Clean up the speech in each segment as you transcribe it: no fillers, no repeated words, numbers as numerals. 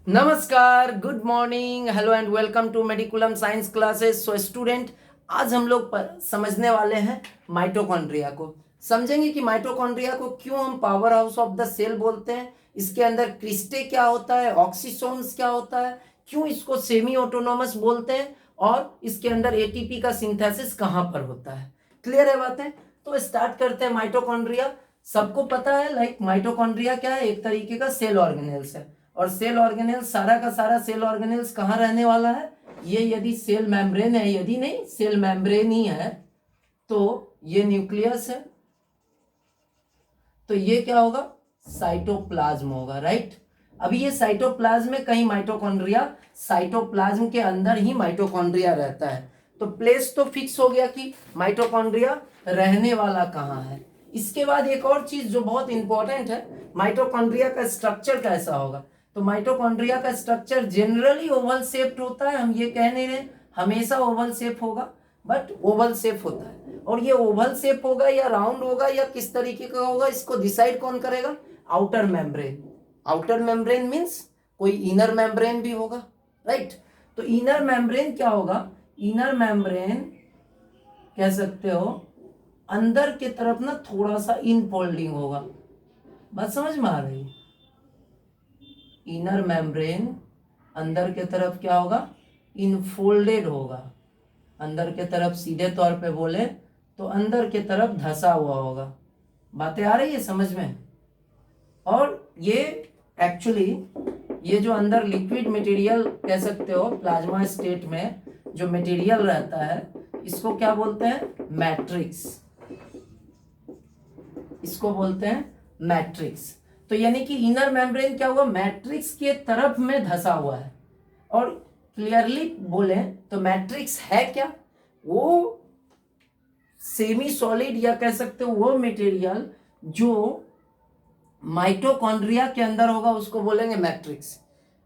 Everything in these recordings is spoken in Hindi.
नमस्कार, good morning, hello and welcome to Medicullum science classes. So student, आज हम लोग समझने वाले हैं माइटोकॉन्ड्रिया को। समझेंगे कि माइटोकॉन्ड्रिया को क्यों हम power house of the cell बोलते हैं, इसके अंदर क्रिस्टे क्या होता है, ऑक्सीसोम्स क्या होता है, क्यों इसको सेमी ऑटोनोमस बोलते हैं और इसके अंदर एटीपी का सिंथेसिस कहाँ पर होता है। क्लियर है बातें? तो स्टार्ट करते हैं। माइटोकॉन्ड्रिया सबको पता है, लाइक माइटोकॉन्ड्रिया क्या है, एक तरीके का सेल ऑर्गेनेल्स है। और सेल ऑर्गेनेल्स, सारा का सारा सेल ऑर्गेनेल्स कहाँ रहने वाला है, ये यदि सेल मेम्ब्रेन है, यदि नहीं सेल मेम्ब्रेन ही है तो ये न्यूक्लियस है, तो ये क्या होगा, साइटोप्लाज्म होगा, राइट। अभी ये साइटोप्लाज्म में कहीं माइटोकॉन्ड्रिया, साइटोप्लाज्म के अंदर ही माइटोकॉन्ड्रिया रहता है। तो प्लेस तो फिक्स हो गया कि माइटोकॉन्ड्रिया रहने वाला कहाँ है। इसके बाद एक और चीज जो बहुत इंपॉर्टेंट है, माइटोकॉन्ड्रिया का स्ट्रक्चर कैसा होगा। तो माइटोकॉन्ड्रिया का स्ट्रक्चर जनरली ओवल शेप्ड होता है। हम ये कह नहीं रहे हमेशा ओवल शेप होगा, बट ओवल शेप होता है। और ये ओवल शेप होगा या राउंड होगा या किस तरीके का होगा, इसको डिसाइड कौन करेगा, outer membrane. Outer membrane means कोई इनर मेम्ब्रेन भी होगा, राइट। तो इनर मेम्ब्रेन क्या होगा, इनर मेम्ब्रेन कह सकते हो अंदर के तरफ ना थोड़ा सा इनफोल्डिंग होगा। बात समझ में आ रही है? इनर मेम्ब्रेन अंदर के तरफ क्या होगा, इनफोल्डेड होगा। अंदर के तरफ सीधे तौर पे बोले तो अंदर के तरफ धसा हुआ होगा। बातें आ रही है समझ में? और ये एक्चुअली ये जो अंदर लिक्विड मटेरियल कह सकते हो, प्लाज्मा स्टेट में जो मटेरियल रहता है, इसको क्या बोलते हैं, मैट्रिक्स। इसको बोलते हैं मैट्रिक्स। तो यानी कि इनर मेम्ब्रेन क्या हुआ, मैट्रिक्स के तरफ में धसा हुआ है। और क्लियरली बोले तो मैट्रिक्स है क्या, वो सेमी सॉलिड या कह सकते हो वो मटेरियल जो माइटोकॉन्ड्रिया के अंदर होगा उसको बोलेंगे मैट्रिक्स।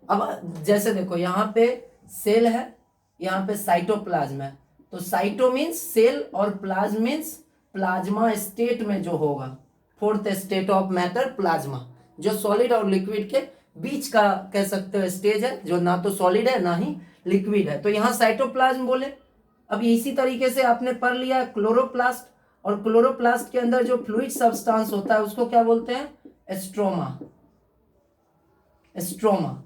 अब जैसे देखो यहाँ पे सेल है, यहाँ पे साइटोप्लाज्म है। तो साइटो मीन्स सेल और प्लाज्म मीन्स प्लाज्मा स्टेट में जो होगा, fourth state of matter plasma, जो सॉलिड और लिक्विड के बीच का कह सकते हो स्टेज है, जो ना तो सॉलिड है ना ही लिक्विड है। तो यहाँ साइटोप्लाज्म बोले। अब इसी तरीके से आपने पढ़ लिया क्लोरोप्लास्ट, और क्लोरोप्लास्ट के अंदर जो फ्लूइड सब्सटेंस होता है उसको क्या बोलते हैं, एस्ट्रोमा। एस्ट्रोमा,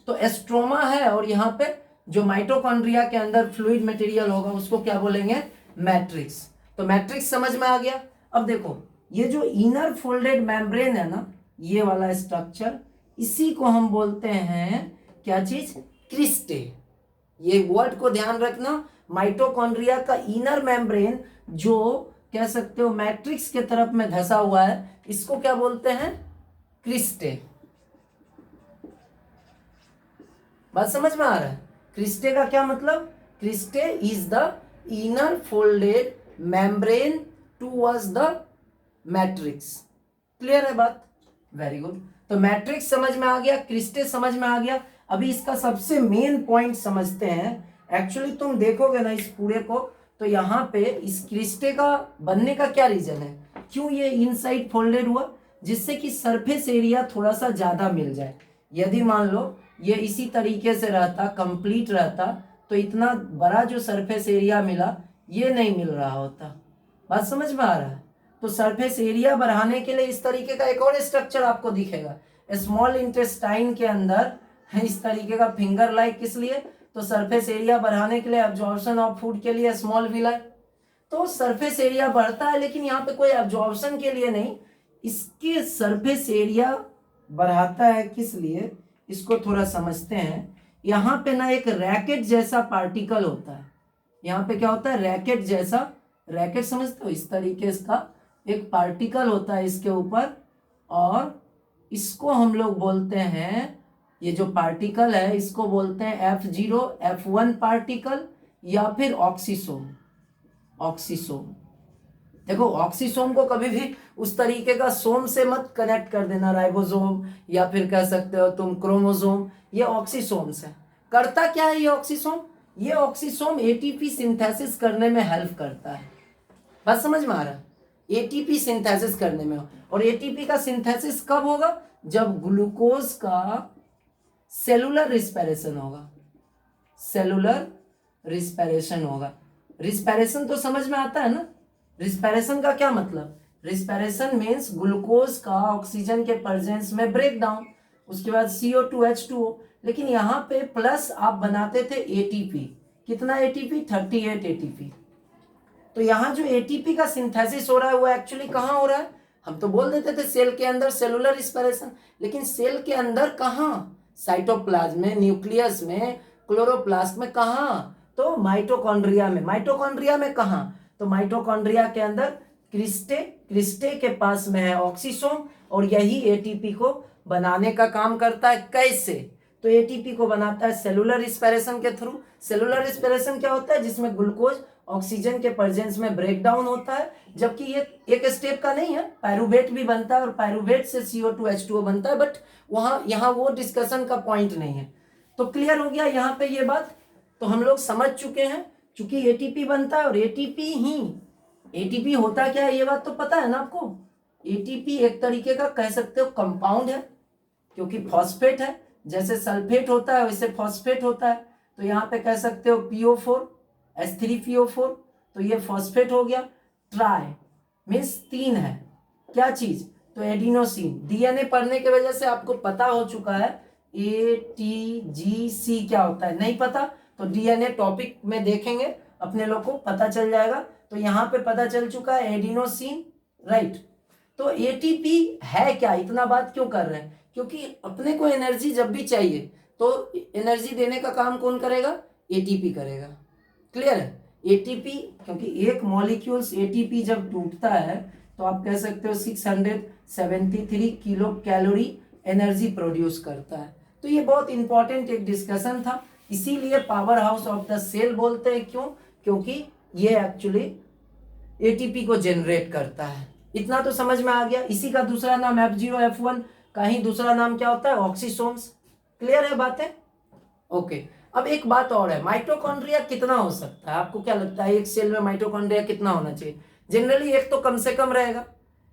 तो एस्ट्रोमा है। और यहाँ पे जो माइटोकॉन्ड्रिया के अंदर फ्लूइड मटेरियल होगा उसको क्या बोलेंगे, मैट्रिक्स। तो मैट्रिक्स समझ में आ गया। अब देखो ये जो इनर फोल्डेड मेम्ब्रेन है ना, ये वाला स्ट्रक्चर, इसी को हम बोलते हैं क्या चीज, क्रिस्टे। ये वर्ड को ध्यान रखना, माइटोकॉन्ड्रिया का इनर मेम्ब्रेन जो कह सकते हो मैट्रिक्स के तरफ में धसा हुआ है, इसको क्या बोलते हैं, क्रिस्टे। बात समझ में आ रहा है? क्रिस्टे का क्या मतलब, cristae is the inner folded membrane towards the matrix. Clear है बात? Very good. तो मैट्रिक्स समझ में आ गया, क्रिस्टे समझ में आ गया। अभी इसका सबसे मेन पॉइंट समझते हैं। एक्चुअली तुम देखोगे ना इस पूरे को, तो यहाँ पे इस क्रिस्टे का बनने का क्या रीजन है, क्यों ये इनसाइड फोल्डेड हुआ, जिससे कि सरफेस एरिया थोड़ा सा ज्यादा मिल जाए। यदि मान लो ये इसी तरीके से रहता, कंप्लीट रहता, तो इतना बड़ा जो सरफेस एरिया मिला ये नहीं मिल रहा होता। बात समझ में आ रहा है? तो सरफेस एरिया बढ़ाने के लिए इस तरीके का एक और स्ट्रक्चर आपको दिखेगा स्मॉल इंटेस्टाइन के अंदर, इस तरीके का फिंगर लाइक, किस लिए, तो सरफेस एरिया बढ़ाने के लिए, एब्जॉर्प्शन ऑफ फूड के लिए स्मॉल विलाई। तो सरफेस एरिया बढ़ता है, लेकिन यहाँ पे कोई एब्जॉर्प्शन के लिए नहीं, इसके सरफेस एरिया बढ़ाता है किस लिए, इसको थोड़ा समझते हैं। यहाँ पे ना एक रैकेट जैसा पार्टिकल होता है। यहाँ पे क्या होता है, रैकेट जैसा, रैकेट समझते हो, इस तरीके का एक पार्टिकल होता है इसके ऊपर, और इसको हम लोग बोलते हैं, ये जो पार्टिकल है इसको बोलते हैं F0 F1 पार्टिकल, या फिर ऑक्सीसोम। ऑक्सीसोम, देखो ऑक्सीसोम को कभी भी उस तरीके का सोम से मत कनेक्ट कर देना, राइबोसोम या फिर कह सकते हो तुम क्रोमोसोम। ये ऑक्सीसोम से करता क्या है, ये ऑक्सीसोम, ये ऑक्सीसोम एटीपी सिंथेसिस करने में हेल्प करता है। बात समझ में आ रहा है? एटीपी सिंथेसिस करने में। और एटीपी का सिंथेसिस कब होगा, जब ग्लूकोज का सेलुलर रिस्पिरेशन होगा, सेलुलर रिस्पिरेशन होगा। रिस्पिरेशन तो समझ में आता है ना, रिस्पिरेशन का क्या मतलब, रिस्पिरेशन मीन्स ग्लूकोज का ऑक्सीजन के प्रेजेंस में ब्रेक डाउन, उसके बाद CO2H2O। लेकिन यहाँ पे प्लस आप बनाते थे एटीपी, कितना एटीपी, 38 एटीपी। तो यहाँ जो एटीपी का सिंथेसिस हो रहा है वो एक्चुअली कहाँ हो रहा है, हम तो बोल देते थे सेल के अंदर सेलुलर रिस्पिरेशन, लेकिन सेल के अंदर कहाँ, साइटोप्लाज्म में, न्यूक्लियस में, क्लोरोप्लास्ट में, कहाँ, तो माइटोकॉन्ड्रिया में। माइटोकॉन्ड्रिया में कहाँ, तो माइटोकॉन्ड्रिया के अंदर क्रिस्टे, क्रिस्टे के पास में है ऑक्सीसोम, और यही एटीपी को बनाने का काम करता है। कैसे, तो एटीपी को बनाता है सेलुलर रिस्पिरेशन के थ्रू। सेलुलर रिस्पिरेशन क्या होता है, जिसमें ग्लूकोज ऑक्सीजन के प्रेजेंस में ब्रेक डाउन होता है, जबकि ये एक स्टेप का नहीं है, पायरुवेट भी बनता है और पायरुवेट से CO2H2O बनता है, बट वहाँ यहाँ वो डिस्कशन का पॉइंट नहीं है। तो क्लियर हो गया यहाँ पे ये बात, तो हम लोग समझ चुके हैं, चूंकि एटीपी बनता है और एटीपी होता क्या है ये बात तो पता है ना आपको। एटीपी एक तरीके का कह सकते हो कंपाउंड है, क्योंकि फॉस्फेट है, जैसे सल्फेट होता है वैसे फॉस्फेट होता है। तो यहाँ पे कह सकते हो PO4 H3PO4, तो ये फॉस्फेट हो गया। ट्राई मीन्स 3 है, क्या चीज, तो एडिनोसिन। डीएनए पढ़ने की वजह से आपको पता हो चुका है ATGC क्या होता है, नहीं पता तो डीएनए टॉपिक में देखेंगे, अपने लोग को पता चल जाएगा। तो यहाँ पे पता चल चुका है एडिनोसिन, राइट। तो एटीपी है क्या, इतना बात क्यों कर रहे हैं, क्योंकि अपने को एनर्जी जब भी चाहिए तो एनर्जी देने का काम कौन करेगा, एटीपी करेगा। क्लियर है, एटीपी, क्योंकि एक मॉलिक्यूल्स एटीपी जब टूटता है तो आप कह सकते हो 673 किलो कैलोरी एनर्जी प्रोड्यूस करता है। तो ये बहुत इंपॉर्टेंट एक डिस्कशन था, इसीलिए power house of the cell बोलते हैं। क्यों, क्योंकि ये एक्चुअली एटीपी को जनरेट करता है। इतना तो समझ में आ गया। इसी का दूसरा नाम F0 F1 का ही दूसरा नाम क्या होता है, ऑक्सीसोम्स। क्लियर है बातें, ओके। अब एक बात और है, माइटोकॉन्ड्रिया कितना हो सकता है, आपको क्या लगता है एक सेल में माइटोकॉन्ड्रिया कितना होना चाहिए, जनरली एक तो कम से कम रहेगा,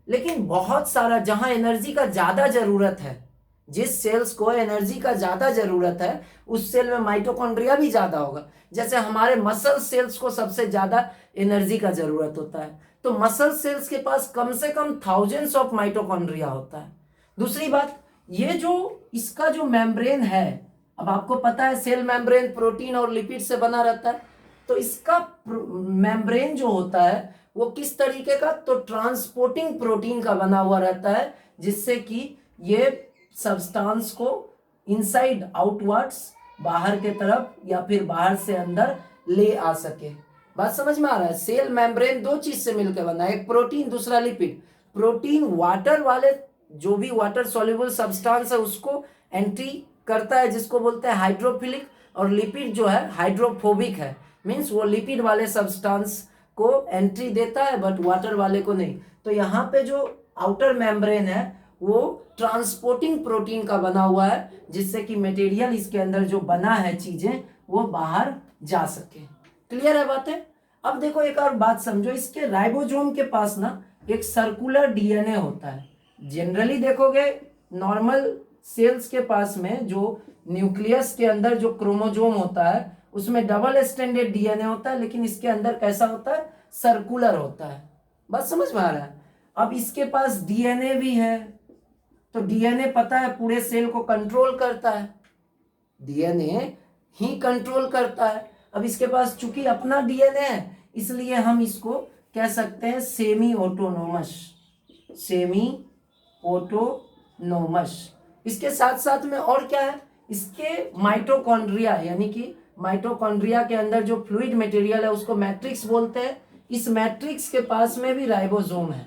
लेकिन बहुत सारा जहां एनर्जी का ज्यादा जरूरत है, जिस सेल्स को एनर्जी का ज्यादा जरूरत है उस सेल में माइटोकॉन्ड्रिया भी ज्यादा होगा। जैसे हमारे मसल सेल्स को सबसे ज्यादा एनर्जी का जरूरत होता है, तो मसल सेल्स के पास कम से कम थाउजेंड्स ऑफ माइटोकॉन्ड्रिया होता है। दूसरी बात, ये जो इसका जो मेम्ब्रेन है, अब आपको पता है सेल मेम्ब्रेन प्रोटीन और लिपिड से बना रहता है, तो इसका मेम्ब्रेन जो होता है वो किस तरीके का, तो ट्रांसपोर्टिंग प्रोटीन का बना हुआ रहता है, जिससे कि ये सब्सटेंस को इनसाइड आउटवर्ड्स, बाहर के तरफ या फिर बाहर से अंदर ले आ सके। बात समझ में आ रहा है, सेल मेम्ब्रेन दो चीज से मिलकर बना है, एक प्रोटीन दूसरा लिपिड। प्रोटीन वाटर वाले जो भी वाटर सॉल्युबल सब्सटेंस है उसको एंट्री करता है, जिसको बोलते हैं हाइड्रोफिलिक, और लिपिड जो है हाइड्रोफोबिक है, मीन्स वो लिपिड वाले सब्सटेंस को एंट्री देता है बट वाटर वाले को नहीं। तो यहाँ पे जो आउटर मेम्ब्रेन है वो ट्रांसपोर्टिंग प्रोटीन का बना हुआ है, जिससे कि मटेरियल इसके अंदर जो बना है चीजें वो बाहर जा सके। क्लियर है बातें। अब देखो एक और बात समझो, इसके राइबोसोम के पास ना एक सर्कुलर डीएनए होता है। जनरली देखोगे नॉर्मल सेल्स के पास में जो न्यूक्लियस के अंदर जो क्रोमोसोम होता है उसमें डबल स्ट्रैंडेड डीएनए होता है, लेकिन इसके अंदर कैसा होता है, सर्कुलर होता है। बात समझ में आ रहा है। अब इसके पास डीएनए भी है, तो डीएनए पता है पूरे सेल को कंट्रोल करता है, डीएनए ही कंट्रोल करता है। अब इसके पास चूंकि अपना डीएनए है इसलिए हम इसको कह सकते हैं सेमी ऑटोनोमस, सेमी ऑटोनोमस। इसके साथ साथ में और क्या है, इसके माइटोकॉन्ड्रिया, यानी कि माइटोकॉन्ड्रिया के अंदर जो फ्लूइड मटेरियल है उसको मैट्रिक्स बोलते हैं। इस मैट्रिक्स के पास में भी राइबोसोम है,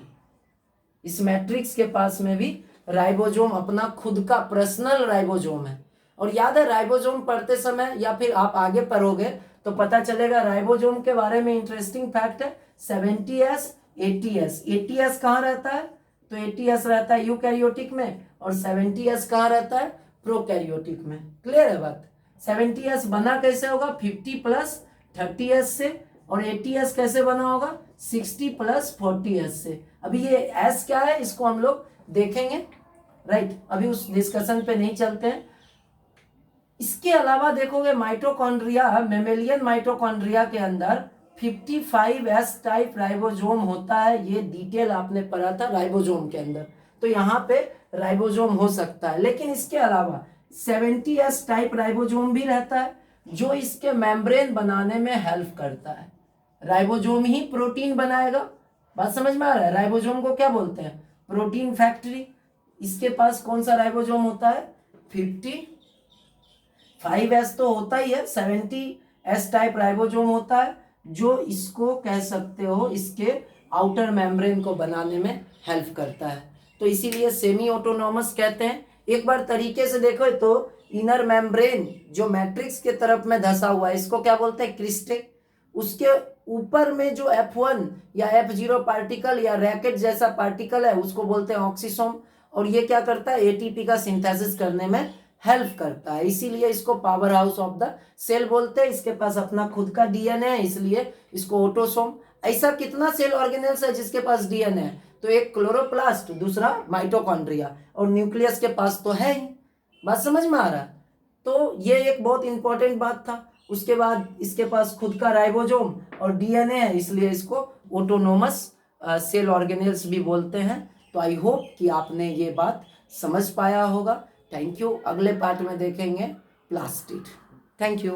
इस मैट्रिक्स के पास में भी राइबोसोम अपना खुद का पर्सनल राइबोसोम है। और याद है राइबोसोम पढ़ते समय या फिर आप आगे पढ़ोगे तो पता चलेगा राइबोसोम के बारे में इंटरेस्टिंग फैक्ट है, 70S 80S। 80S कहाँ रहता है, तो 80S रहता है यूकैरियोटिक में और 70S कहाँ रहता है, प्रोकैरियोटिक में। क्लियर है बात। 70S बना कैसे होगा, 50 + 30S से, और 80S कैसे बना होगा, 60 + 40S से। अभी ये S क्या है इसको हम लोग देखेंगे, राइट। अभी उस डिस्कशन पे नहीं चलते हैं। इसके अलावा देखोगे माइटोकॉन्ड्रिया, मेमेलियन माइटोकॉन्ड्रिया के अंदर 55S टाइप राइबोसोम होता है। ये डिटेल आपने पढ़ा था राइबोसोम के अंदर, तो यहाँ पे राइबोसोम हो सकता है। लेकिन इसके अलावा 70S टाइप राइबोसोम भी रहता है जो इसके मेम्ब्रेन बनाने में हेल्प करता है। राइबोसोम ही प्रोटीन बनाएगा, बात समझ में आ रहा है। राइबोसोम को क्या बोलते हैं? Protein factory. इसके पास कौन सा राइबोसोम होता है? 55S तो होता ही है, 70S टाइप राइबोसोम होता है जो इसको कह सकते हो इसके आउटर मेम्ब्रेन को बनाने में हेल्प करता है। तो इसीलिए सेमी ऑटोनॉमस कहते हैं। एक बार तरीके से देखो तो इनर मेम्ब्रेन जो मैट्रिक्स के तरफ में धंसा हुआ है इसको क्या बोलते हैं? क्रिस्टे। उसके ऊपर में जो F1 या F0 पार्टिकल या रैकेट जैसा पार्टिकल है उसको बोलते हैं ऑक्सीसोम, और ये क्या करता है? एटीपी का सिंथेसिस करने में हेल्प करता है। इसीलिए इसको power house of the cell बोलते हैं। इसके पास अपना खुद का डीएनए है, इसलिए इसको ऑटोसोम। ऐसा कितना सेल ऑर्गेनेल्स है जिसके पास डीएनए है? तो एक क्लोरोप्लास्ट, दूसरा माइटोकॉन्ड्रिया, और न्यूक्लियस के पास तो है ही। बात समझ में आ रहा है? तो ये एक बहुत इंपॉर्टेंट बात था। उसके बाद इसके पास खुद का राइबोसोम और डीएनए है, इसलिए इसको ऑटोनोमस सेल ऑर्गेनेल्स भी बोलते हैं। तो आई होप कि आपने ये बात समझ पाया होगा। Thank you. अगले पार्ट में देखेंगे प्लास्टिड। Thank you.